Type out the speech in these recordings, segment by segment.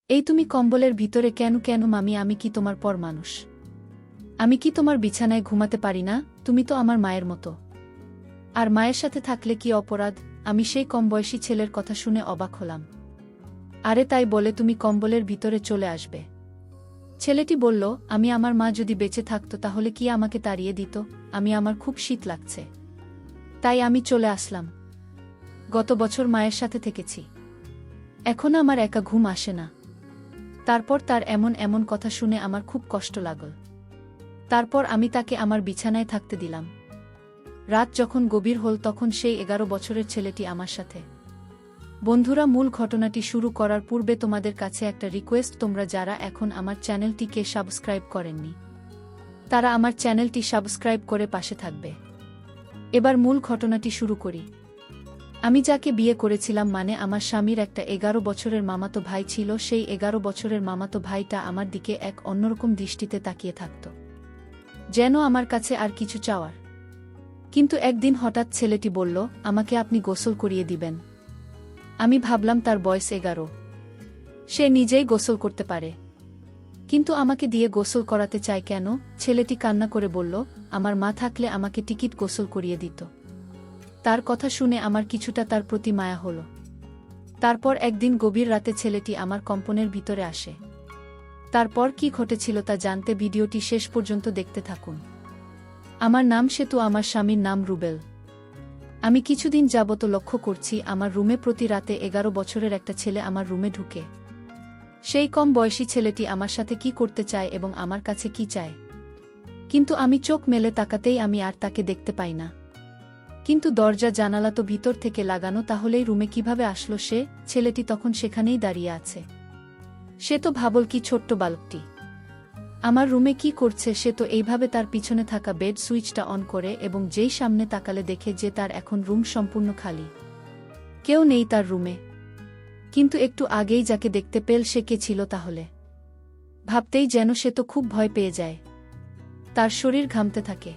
এই তুমি কম্বলের ভিতরে কেন কেন মামি? আমি কি তোমার পর মানুষ? আমি কি তোমার বিছানায় ঘুমাতে পারি না? তুমি তো আমার মায়ের মতো। আর মায়ের সাথে থাকলে কি অপরাধ? আমি সেই কমবয়সী ছেলের কথা শুনে অবাক হলাম। আরে তাই বলে তুমি কম্বলের ভিতরে চলে আসবে? ছেলেটি বলল, আমি আমার মা যদি বেঁচে থাকত তাহলে কি আমাকে তাড়িয়ে দিত? আমার খুব শীত লাগছে, তাই আমি চলে আসলাম। গত বছর মায়ের সাথে থেকেছি, এখন আমার একা ঘুম আসে না। তারপর তার এমন এমন কথা শুনে আমার খুব কষ্ট লাগল। তারপর আমি তাকে আমার বিছানায় থাকতে দিলাম। রাত যখন গভীর হল তখন সেই 11 বছরের ছেলেটি আমার সাথে। বন্ধুরা, মূল ঘটনাটি শুরু করার পূর্বে তোমাদের কাছে একটা রিকোয়েস্ট, তোমরা যারা এখন আমার চ্যানেলটিকে সাবস্ক্রাইব করেননি তারা আমার চ্যানেলটি সাবস্ক্রাইব করে পাশে থাকবে। এবার মূল ঘটনাটি শুরু করি। আমি যাকে বিয়ে করেছিলাম, মানে আমার স্বামীর একটা 11 বছরের মামাতো ভাই ছিল। সেই 11 বছরের মামাতো ভাইটা আমার দিকে এক অন্যরকম দৃষ্টিতে তাকিয়ে থাকত, যেন আমার কাছে আর কিছু চাওয়ার। কিন্তু একদিন হঠাৎ ছেলেটি বলল, আমাকে আপনি গোসল করিয়ে দিবেন। আমি ভাবলাম তার বয়স 11, সে নিজেই গোসল করতে পারে, কিন্তু আমাকে দিয়ে গোসল করাতে চায় কেন? ছেলেটি কান্না করে বলল, আমার মা থাকলে আমাকে টিকিট গোসল করিয়ে দিত। তার কথা শুনে আমার কিছুটা তার প্রতি মায়া হল। তারপর একদিন গভীর রাতে ছেলেটি আমার কম্পনের ভিতরে আসে। তারপর কি ঘটেছিল তা জানতে ভিডিওটি শেষ পর্যন্ত দেখতে থাকুন। আমার নাম সেতু, আমার স্বামীর নাম রুবেল। আমি কিছুদিন যাবত লক্ষ্য করছি আমার রুমে প্রতি রাতে 11 বছরের একটা ছেলে আমার রুমে ঢুকে। সেই কম বয়সী ছেলেটি আমার সাথে কি করতে চায় এবং আমার কাছে কি চায়, কিন্তু আমি চোখ মেলে তাকাতেই আমি আর তাকে দেখতে পাই না। কিন্তু দরজা জানালা তো ভিতর থেকে লাগানো, তাহলেই রুমে কিভাবে আসলো সে? ছেলেটি তখন সেখানেই দাঁড়িয়ে আছে। সে তো ভাবল কি ছোট্ট বালকটি আমার রুমে কি করছে? সে তো এইভাবে তার পিছনে থাকা বেড সুইচটা অন করে এবং যেই সামনে তাকালে দেখে যে তার এখন রুম সম্পূর্ণ খালি, কেউ নেই তার রুমে। কিন্তু একটু আগেই যাকে দেখতে পেল সে কে ছিল তাহলে? ভাবতেই যেন সে তো খুব ভয় পেয়ে যায়। তার শরীর ঘামতে থাকে।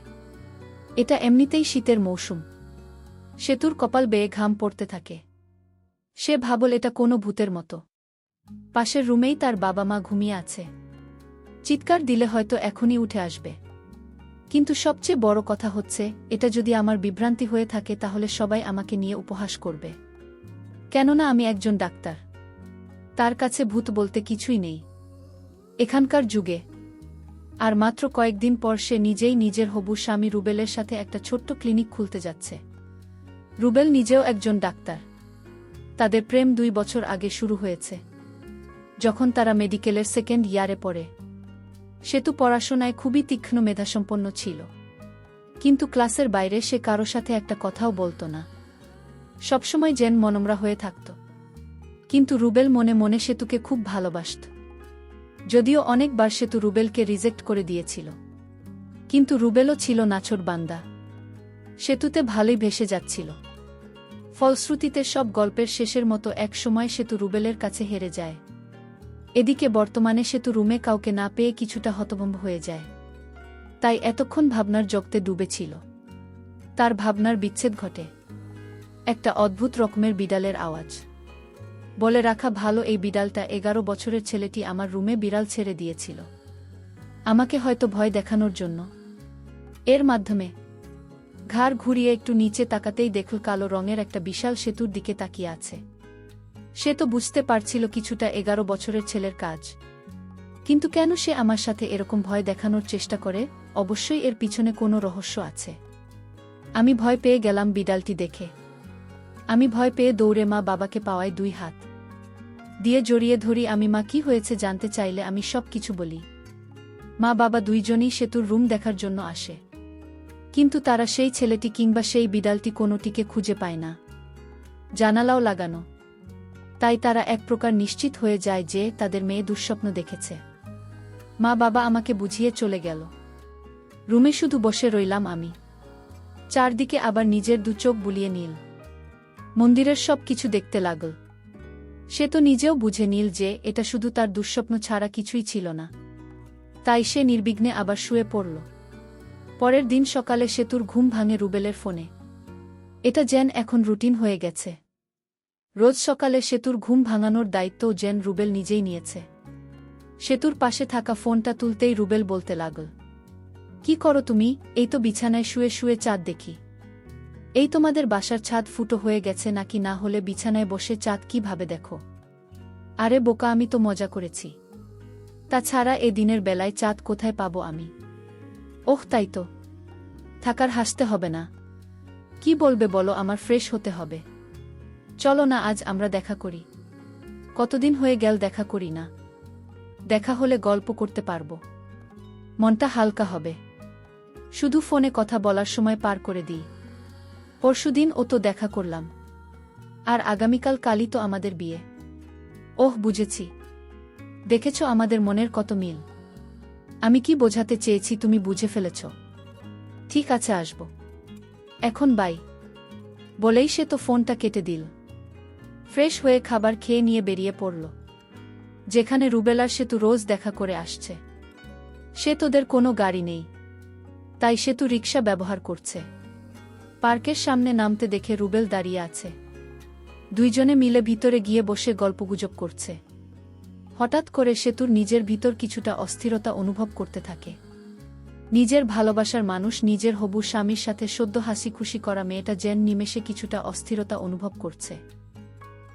এটা এমনিতেই শীতের মৌসুম। সেতুর কপাল বেয়ে ঘাম পড়তে থাকে। সে ভাবল এটা কোনো ভূতের মতো। পাশের রুমেই তার বাবা মা ঘুমিয়ে আছে। চিৎকার দিলে হয়তো এখনই উঠে আসবে। কিন্তু সবচেয়ে বড় কথা হচ্ছে, এটা যদি আমার বিভ্রান্তি হয়ে থাকে তাহলে সবাই আমাকে নিয়ে উপহাস করবে। কেননা আমি একজন ডাক্তার। তার কাছে ভূত বলতে কিছুই নেই এখানকার যুগে। আর মাত্র কয়েকদিন পর সে নিজেই নিজের হবু স্বামী রুবেলের সাথে একটা ছোট্ট ক্লিনিক খুলতে যাচ্ছে। রুবেল নিজেও একজন ডাক্তার। তাদের প্রেম 2 বছর আগে শুরু হয়েছে, যখন তারা মেডিকেলের সেকেন্ড ইয়ারে পড়ে। সেতু পড়াশোনায় খুবই তীক্ষ্ণ মেধাসম্পন্ন ছিল, কিন্তু ক্লাসের বাইরে সে কারো সাথে একটা কথাও বলতো না। সবসময় যেন মনমরা হয়ে থাকত। কিন্তু রুবেল মনে মনে সেতুকে খুব ভালোবাসত। যদিও অনেকবার সেতু রুবেলকে রিজেক্ট করে দিয়েছিল, কিন্তু রুবেলও ছিল নাছোড় বান্দা। সেতুতে ভালোই ভেসে যাচ্ছিল। ফলশ্রুতিতে সব গল্পের শেষের মতো এক সময় সেতু রুবেলের কাছে হেরে যায়। এদিকে বর্তমানে সেতু রুমে কাউকে না পেয়ে কিছুটা হতভম্ব হয়ে যায়। তাই এতক্ষণ ভাবনার জগতে ডুবেছিল। তার ভাবনার বিচ্ছেদ ঘটে। একটা অদ্ভুত রকমের বিড়ালের আওয়াজ। বলে রাখা ভালো, এই বিড়ালটা 11 বছরের ছেলেটি আমার রুমে বিড়াল ছেড়ে দিয়েছিল, আমাকে হয়তো ভয় দেখানোর জন্য। এর মাধ্যমে ঘাড় ঘুরিয়ে একটু নিচে তাকাতেই দেখল কালো রঙের একটা বিশাল সেতুর দিকে তাকিয়ে আছে। সে তো বুঝতে পারছিল কিছুটা 11 বছরের ছেলের কাজ, কিন্তু কেন সে আমার সাথে এরকম ভয় দেখানোর চেষ্টা করে? অবশ্যই এর পিছনে কোনো রহস্য আছে। আমি ভয় পেয়ে গেলাম বিড়ালটি দেখে। আমি ভয় পেয়ে দৌড়ে মা বাবাকে পাওয়ায় 2 হাত দিয়ে জড়িয়ে ধরি। আমি মা কি হয়েছে জানতে চাইলে আমি সব কিছু বলি। মা বাবা দুইজনই সেতুর রুম দেখার জন্য আসে, কিন্তু তারা সেই ছেলেটি কিংবা সেই বিড়ালটি কোনোটিকে খুঁজে পায় না। জানালাও লাগানো। তাই তারা এক প্রকার নিশ্চিত হয়ে যায় যে তাদের মেয়ে দুঃস্বপ্ন দেখেছে। মা বাবা আমাকে বুঝিয়ে চলে গেল। রুমে শুধু বসে রইলাম আমি। চারদিকে আবার নিজের 2 চোখ বুলিয়ে নীল মন্দিরের সব কিছু দেখতে লাগল। সে তো নিজেও বুঝে নিল যে এটা শুধু তার দুঃস্বপ্ন ছাড়া কিছুই ছিল না। তাই সে নির্বিঘ্নে আবার শুয়ে পড়ল। পরের দিন সকালে সেতুর ঘুম ভাঙে রুবেলের ফোনে। এটা যেন এখন রুটিন হয়ে গেছে। রোজ সকালে সেতুর ঘুম ভাঙানোর দায়িত্বও যেন রুবেল নিজেই নিয়েছে। সেতুর পাশে থাকা ফোনটা তুলতেই রুবেল বলতে লাগল, কি করো তুমি? এই তো বিছানায় শুয়ে শুয়ে চাঁদ দেখি। এই তোমাদের বাসার ছাদ ফুটো হয়ে গেছে নাকি? না হলে বিছানায় বসে চাঁদ কিভাবে দেখো? আরে বোকা, আমি তো মজা করেছি। তাছাড়া এ দিনের বেলায় চাঁদ কোথায় পাবো আমি? ওহ তাই তো, থাকার হাসতে হবে না। কি বলবে বলো, আমার ফ্রেশ হতে হবে। চলো না আজ আমরা দেখা করি। কতদিন হয়ে গেল দেখা করি না। দেখা হলে গল্প করতে পারবো, মনটা হালকা হবে। শুধু ফোনে কথা বলার সময় পার করে দিই। পরশুদিন ও তো দেখা করলাম, আর আগামীকাল কালই তো আমাদের বিয়ে। ওহ বুঝেছি, দেখেছ আমাদের মনের কত মিল। আমি কি বোঝাতে চেয়েছি তুমি বুঝে ফেলেছ। ঠিক আছে, আসব এখন, বাই। বলেই সে তো ফোনটা কেটে দিল। ফ্রেশ হয়ে খাবার খেয়ে নিয়ে বেরিয়ে পড়ল যেখানে রুবেলার সেতু রোজ দেখা করে আসছে। সে তোদের কোনো গাড়ি নেই, তাই সেতু রিকশা ব্যবহার করছে। পার্কের সামনে নামতে দেখে রুবেল দাঁড়িয়ে আছে। দুইজনে মিলে ভিতরে গিয়ে বসে গল্পগুজব করছে। হঠাৎ করে সেতুর নিজের ভিতর কিছুটা অস্থিরতা অনুভব করতে থাকে। নিজের ভালোবাসার মানুষ, নিজের হবু স্বামীর সাথে সদ্য হাসি খুশি করা মেয়েটা যেন নিমেষে কিছুটা অস্থিরতা অনুভব করছে।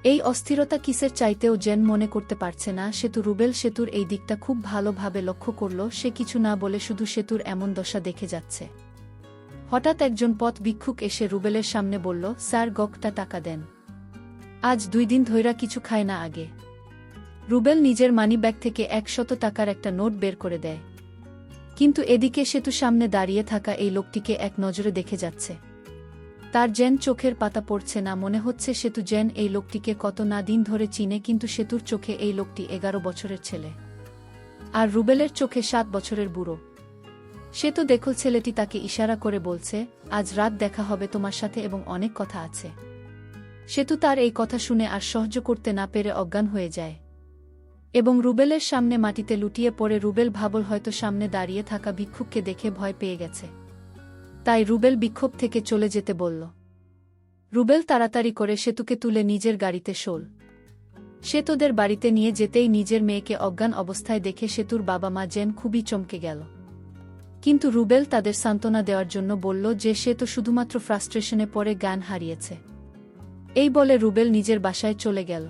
এই অস্থিরতা কিসের চাইতেও যেন মনে করতে পারছে না সেতু। রুবেল সেতুর এই দিকটা খুব ভালোভাবে লক্ষ্য করল। সে কিছু না বলে শুধু সেতুর এমন দশা দেখে যাচ্ছে। হঠাৎ একজন পথ ভিক্ষুক এসে রুবেলের সামনে বলল, স্যার গকটা টাকা দেন, আজ 2 দিন ধইরা কিছু খায় না। আগে রুবেল নিজের মানিব্যাগ থেকে 100 টাকার একটা নোট বের করে দেয়, কিন্তু এদিকে সেতু সামনে দাঁড়িয়ে থাকা এই লোকটিকে এক নজরে দেখে যাচ্ছে। তার যেন চোখের পাতা পড়ছে না। মনে হচ্ছে সেতু যেন এই লোকটিকে কত না দিন ধরে চিনে, কিন্তু সেতুর চোখে এই লোকটি 11 বছরের ছেলে, আর রুবেলের চোখে 7 বছরের বুড়ো। সে তো দেখল ছেলেটি তাকে ইশারা করে বলছে, আজ রাত দেখা হবে তোমার সাথে এবং অনেক কথা আছে। সেতু তার এই কথা শুনে আর সহ্য করতে না পেরে অজ্ঞান হয়ে যায় এবং রুবেলের সামনে মাটিতে লুটিয়ে পড়ে। রুবেল ভাবল হয়তো সামনে দাঁড়িয়ে থাকা ভিক্ষুককে দেখে ভয় পেয়ে গেছে, তাই রুবেল বিক্ষোভ থেকে চলে যেতে বলল। রুবেল তাড়াতাড়ি করে সেতুকে তুলে নিজের গাড়িতে শোল। সে তোদের বাড়িতে নিয়ে যেতেই নিজের মেয়েকে অজ্ঞান অবস্থায় দেখে সেতুর বাবা মা যেন খুবই চমকে গেল। কিন্তু রুবেল তাদের সান্ত্বনা দেওয়ার জন্য বলল যে সে তো শুধুমাত্র ফ্রাস্ট্রেশনে পড়ে জ্ঞান হারিয়েছে। এই বলে রুবেল নিজের বাসায় চলে গেল।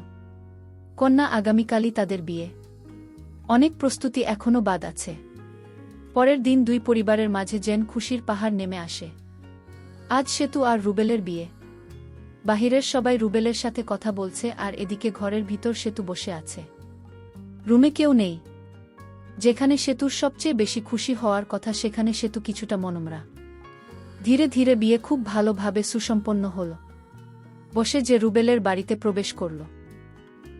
কন্যা আগামীকালই তাদের বিয়ে, অনেক প্রস্তুতি এখনও বাদ আছে। পরের দিন দুই পরিবারের মাঝে যেন খুশির পাহাড় নেমে আসে। আজ সেতু আর রুবেলের বিয়ে। বাহিরের সবাই রুবেলের সাথে কথা বলছে, আর এদিকে ঘরের ভিতর সেতু বসে আছে। রুমে কেউ নেই। যেখানে সেতুর সবচেয়ে বেশি খুশি হওয়ার কথা সেখানে সেতু কিছুটা মনমরা। ধীরে ধীরে বিয়ে খুব ভালোভাবে সুসম্পন্ন হল। বসে যে রুবেলের বাড়িতে প্রবেশ করল।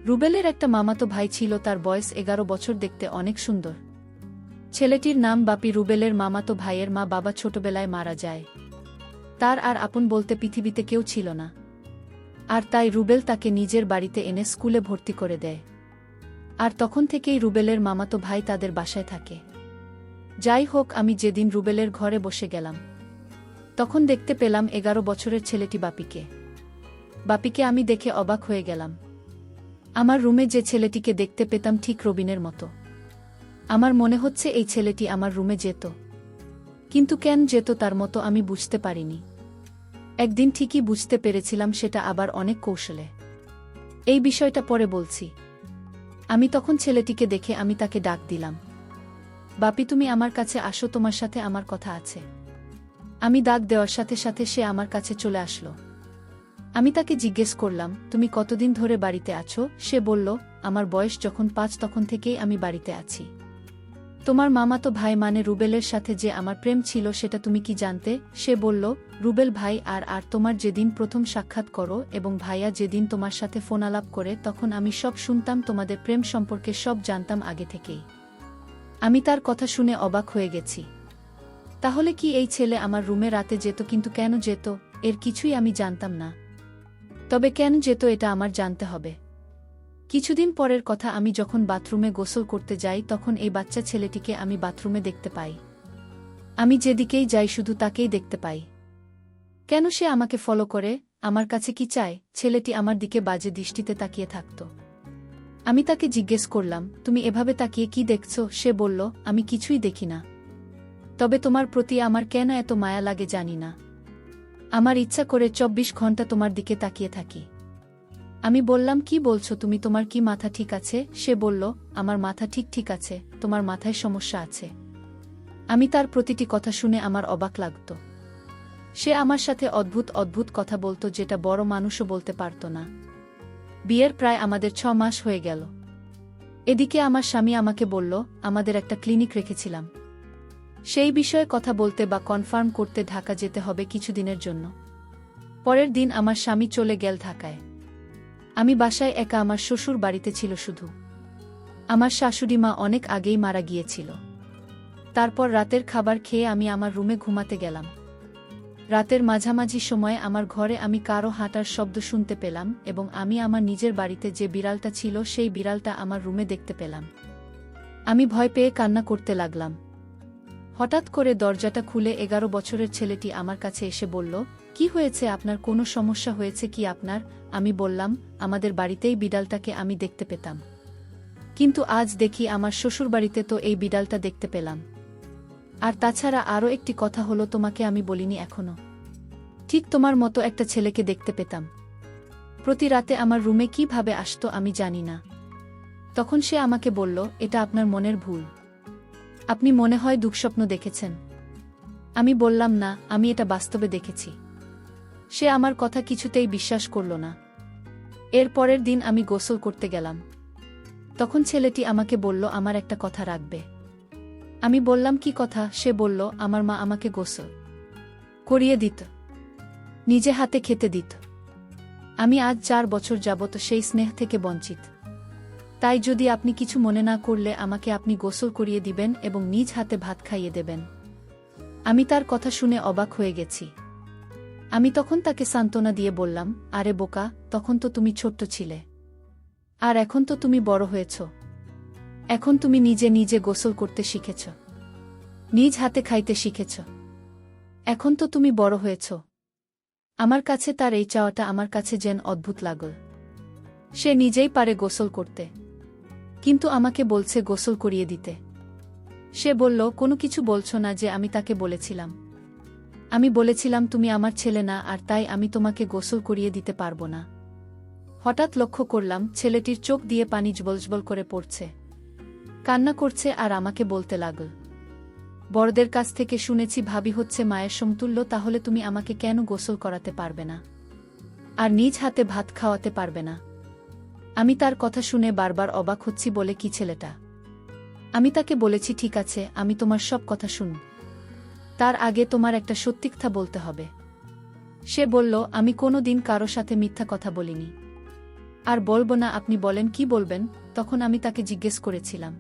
রুবেলের একটা মামাতো ভাই ছিল, তার বয়স 11 বছর, দেখতে অনেক সুন্দর। ছেলেটির নাম বাপি। রুবেলের মামাতো ভাইয়ের মা বাবা ছোটবেলায় মারা যায়। তার আর আপন বলতে পৃথিবীতে কেউ ছিল না, আর তাই রুবেল তাকে নিজের বাড়িতে এনে স্কুলে ভর্তি করে দেয়। আর তখন থেকেই রুবেলের মামাতো ভাই তাদের বাসায় থাকে। যাই হোক, আমি যেদিন রুবেলের ঘরে বসে গেলাম তখন দেখতে পেলাম 11 বছরের ছেলেটি বাপিকে। বাপিকে আমি দেখে অবাক হয়ে গেলাম। আমার রুমে যে ছেলেটিকে দেখতে পেতাম ঠিক রবিনের মতো। আমার মনে হচ্ছে এই ছেলেটি আমার রুমে যেত, কিন্তু কেন যেত তার মতো আমি বুঝতে পারিনি। একদিন ঠিকই বুঝতে পেরেছিলাম, সেটা আবার অনেক কৌশলে। এই বিষয়টা পরে বলছি। আমি তখন ছেলেটিকে দেখে আমি তাকে ডাক দিলাম, বাপি তুমি আমার কাছে আসো, তোমার সাথে আমার কথা আছে। আমি ডাক দেওয়ার সাথে সাথে সে আমার কাছে চলে আসলো। আমি তাকে জিজ্ঞেস করলাম, তুমি কতদিন ধরে বাড়িতে আছো? সে বলল, আমার বয়স যখন 5 তখন থেকেই আমি বাড়িতে আছি। তোমার মামাতো ভাই মানে রুবেলের সাথে যে আমার প্রেম ছিল সেটা তুমি কি জানতে? সে বলল, রুবেল ভাই আর তোমার যেদিন প্রথম সাক্ষাৎ করো এবং ভাইয়া যেদিন তোমার সাথে ফোনালাপ করে তখন আমি সব শুনতাম, তোমাদের প্রেম সম্পর্কে সব জানতাম আগে থেকেই। আমি তার কথা শুনে অবাক হয়ে গেছি। তাহলে কি এই ছেলে আমার রুমে রাতে যেত? কিন্তু কেন যেত এর কিছুই আমি জানতাম না। তবে কেন যেত এটা আমার জানতে হবে। কিছুদিন পরের কথা, আমি যখন বাথরুমে গোসল করতে যাই তখন এই বাচ্চা ছেলেটিকে আমি বাথরুমে দেখতে পাই। আমি যেদিকেই যাই শুধু তাকেই দেখতে পাই। কেন সে আমাকে ফলো করে? আমার কাছে কি চায়? ছেলেটি আমার দিকে বাজে দৃষ্টিতে তাকিয়ে থাকত। আমি তাকে জিজ্ঞেস করলাম, তুমি এভাবে তাকিয়ে কি দেখছ? সে বলল, আমি কিছুই দেখি না। তবে তোমার প্রতি আমার কেন এত মায়া লাগে জানি না। আমার ইচ্ছা করে 24 ঘন্টা তোমার দিকে তাকিয়ে থাকি। আমি বললাম, কি বলছো তুমি? তোমার কি মাথা ঠিক আছে? সে বলল, আমার মাথা ঠিক আছে, তোমার মাথায় সমস্যা আছে। আমি তার প্রতিটি কথা শুনে আমার অবাক লাগত। সে আমার সাথে অদ্ভুত কথা বলতো, যেটা বড় মানুষও বলতে পারত না। বিয়ের প্রায় আমাদের 6 মাস হয়ে গেল। এদিকে আমার স্বামী আমাকে বলল, আমাদের একটা ক্লিনিক রেখেছিলাম, সেই বিষয়ে কথা বলতে বা কনফার্ম করতে ঢাকা যেতে হবে কিছুদিনের জন্য। পরের দিন আমার স্বামী চলে গেল ঢাকায়। আমি বাসায় একা। আমার শ্বশুর বাড়িতে ছিল শুধু। আমার শাশুড়ি মা অনেক আগেই মারা গিয়েছিল। তারপর রাতের খাবার খেয়ে আমি আমার রুমে ঘুমাতে গেলাম। রাতের মাঝামাঝি সময়ে আমার ঘরে আমি কারো হাঁটার শব্দ শুনতে পেলাম এবং আমি আমার নিজের বাড়িতে যে বিড়ালটা ছিল সেই বিড়ালটা আমার রুমে দেখতে পেলাম। আমি ভয় পেয়ে কান্না করতে লাগলাম। হঠাৎ করে দরজাটা খুলে 11 বছরের ছেলেটি আমার কাছে এসে বলল, কি হয়েছে আপনার? কোনো সমস্যা হয়েছে কি আপনার? আমি বললাম, আমাদের বাড়িতেই বিড়ালটাকে আমি দেখতে পেতাম, কিন্তু আজ দেখি আমার শ্বশুরবাড়িতে তো এই বিড়ালটা দেখতে পেলাম। আর তাছাড়া আরও একটি কথা হলো, তোমাকে আমি বলিনি এখনো। ঠিক তোমার মতো একটা ছেলেকে দেখতে পেতাম। প্রতি রাতে আমার রুমে কিভাবে আসতো আমি জানি না। তখন সে আমাকে বলল, এটা আপনার মনের ভুল, আপনি মনে হয় দুঃস্বপ্ন দেখেছেন। আমি বললাম, না, আমি এটা বাস্তবে দেখেছি। সে আমার কথা কিছুতেই বিশ্বাস করল না। এর পরের দিন আমি গোসল করতে গেলাম। তখন ছেলেটি আমাকে বলল, আমার একটা কথা রাখবে। আমি বললাম, কি কথা? সে বলল, আমার মা আমাকে গোসল করিয়ে দিত, নিজে হাতে খেতে দিত। আমি আজ 4 বছর যাবত সেই স্নেহ থেকে বঞ্চিত। তাই যদি আপনি কিছু মনে না করলে আমাকে আপনি গোসল করিয়ে দিবেন এবং নিজ হাতে ভাত খাইয়ে দেবেন। আমি তার কথা শুনে অবাক হয়ে গেছি। আমি তখন তাকে সান্ত্বনা দিয়ে বললাম, আরে বোকা, তখন তো তুমি ছোট্ট ছিলে, আর এখন তো তুমি বড় হয়েছ। এখন তুমি নিজে গোসল করতে শিখেছ, নিজ হাতে খাইতে শিখেছ। এখন তো তুমি বড় হয়েছ। আমার কাছে তার এই চাওয়াটা আমার কাছে যেন অদ্ভুত লাগল। সে নিজেই পারে গোসল করতে, কিন্তু আমাকে বলছে গোসল করিয়ে দিতে। সে বলল, কোনো কিছু বলছো না যে আমি তাকে বলেছিলাম? আমি বলেছিলাম, তুমি আমার ছেলে না, আর তাই আমি তোমাকে গোসল করিয়ে দিতে পারবো না। হঠাৎ লক্ষ্য করলাম ছেলেটির চোখ দিয়ে পানি জবল করে পড়ছে, কান্না করছে আর আমাকে বলতে লাগল, বড়দের কাছ থেকে শুনেছি ভাবি হচ্ছে মায়ের সমতুল্য, তাহলে তুমি আমাকে কেন গোসল করাতে পারবে না আর নিজ হাতে ভাত খাওয়াতে পারবে না? আমি তার কথা শুনে বারবার অবাক হচ্ছি। বলে, কি ছেলেটা? আমি তাকে বলেছি, ঠিক আছে, আমি তোমার সব কথা শুন, তার আগে তোমার একটা সত্যি কথা বলতে হবে। সে বলল, আমি কোনো দিন কারো সাথে মিথ্যা কথা বলিনি, আর বলবো না। আপনি বলেন, কি বলবেন? তখন আমি তাকে জিজ্ঞেস করেছিলাম,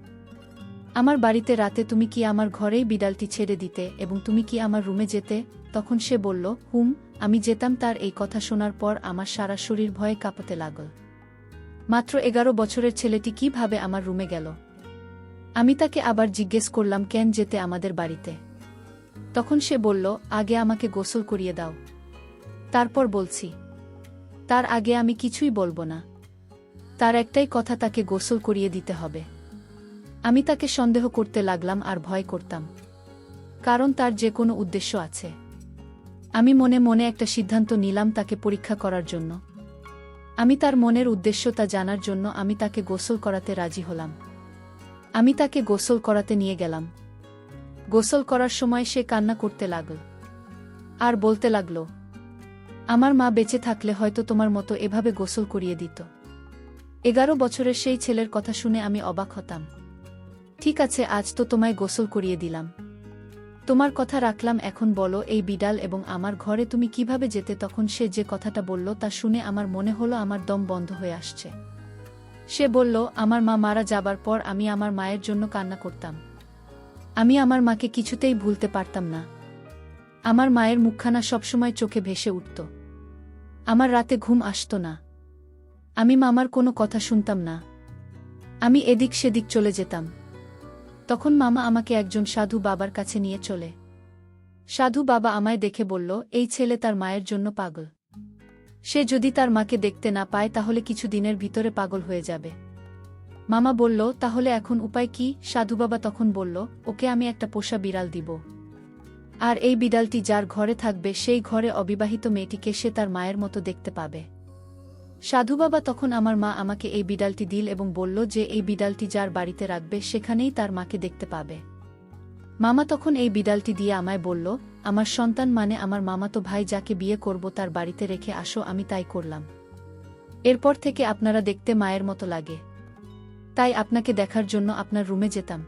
আমার বাড়িতে রাতে তুমি কি আমার ঘরেই বিড়ালটি ছেড়ে দিতে এবং তুমি কি আমার রুমে যেতে? তখন সে বলল, আমি যেতাম। তার এই কথা শোনার পর আমার সারা শরীর ভয়ে কাঁপতে লাগল। মাত্র 11 বছরের ছেলেটি কিভাবে আমার রুমে গেল? আমি তাকে আবার জিজ্ঞেস করলাম, কেন যেতে আমাদের বাড়িতে? তখন সে বলল, আগে আমাকে গোসল করিয়ে দাও, তারপর বলছি। তার আগে আমি কিছুই বলবো না। তার একটাই কথা, তাকে গোসল করিয়ে দিতে হবে। আমি তাকে সন্দেহ করতে লাগলাম আর ভয় করতাম, কারণ তার যে কোনো উদ্দেশ্য আছে। আমি মনে মনে একটা সিদ্ধান্ত নিলাম তাকে পরীক্ষা করার জন্য। আমি তার মনের উদ্দেশ্য তা জানার জন্য আমি তাকে গোসল করাতে রাজি হলাম। আমি তাকে গোসল করাতে নিয়ে গেলাম। গোসল করার সময় সে কান্না করতে লাগল আর বলতে লাগল, আমার মা বেঁচে থাকলে হয়তো তোমার মতো এভাবে গোসল করিয়ে দিত। 11 বছরের সেই ছেলের কথা শুনে আমি অবাক হতাম। ঠিক আছে, আজ তো তোমায় গোসল করিয়ে দিলাম, তোমার কথা রাখলাম। এখন বলো, এই বিড়াল এবং আমার ঘরে তুমি কিভাবে যেতে? তখন সে যে কথাটা বলল তা শুনে আমার মনে হলো আমার দম বন্ধ হয়ে আসছে। সে বলল, আমার মা মারা যাবার পর আমি আমার মায়ের জন্য কান্না করতাম। আমি আমার মাকে কিছুতেই ভুলতে পারতাম না। আমার মায়ের মুখখানা সবসময় চোখে ভেসে উঠত। আমার রাতে ঘুম আসত না। আমি মামার কোনো কথা শুনতাম না। আমি এদিক সেদিক চলে যেতাম। তখন মামা আমাকে একজন সাধু বাবার কাছে নিয়ে চলে। সাধু বাবা আমায় দেখে বলল, এই ছেলে তার মায়ের জন্য পাগল। সে যদি তার মাকে দেখতে না পায় তাহলে কিছু দিনের ভিতরে পাগল হয়ে যাবে। মামা বলল, তাহলে এখন উপায় কি? সাধুবাবা তখন বলল, ওকে আমি একটা পোষা বিড়াল দিব। আর এই বিড়ালটি যার ঘরে থাকবে সেই ঘরে অবিবাহিত মেয়েটিকে সে তার মায়ের মতো দেখতে পাবে। সাধুবাবা তখন আমার মা আমাকে এই বিড়ালটি দিল এবং বলল যে এই বিড়ালটি যার বাড়িতে রাখবে সেখানেই তার মাকে দেখতে পাবে। মামা তখন এই বিড়ালটি দিয়ে আমায় বলল, আমার সন্তান মানে আমার মামাতো ভাই যাকে বিয়ে করব তার বাড়িতে রেখে আসো। আমি তাই করলাম। এরপর থেকে আপনারা দেখতে মায়ের মতো লাগে। তাই আপনাকে দেখার জন্য আপনার রুমে যেতাম,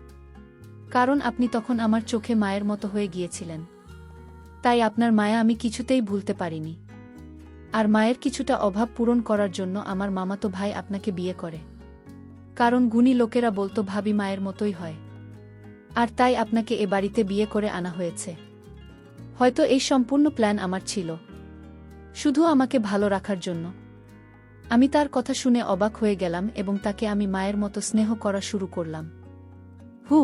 কারণ আপনি তখন আমার চোখে মায়ের মতো হয়ে গিয়েছিলেন। তাই আপনার মায়া আমি কিছুতেই ভুলতে পারিনি। আর মায়ের কিছুটা অভাব পূরণ করার জন্য আমার মামাতো ভাই আপনাকে বিয়ে করে, কারণ গুণী লোকেরা বলতো ভাবি মায়ের মতোই হয়। আর তাই আপনাকে এ বাড়িতে বিয়ে করে আনা হয়েছে। হয়তো এই সম্পূর্ণ প্ল্যান আমার ছিল, শুধু আমাকে ভালো রাখার জন্য। আমি তার কথা শুনে অবাক হয়ে গেলাম এবং তাকে আমি মায়ের মতো স্নেহ করা শুরু করলাম। হু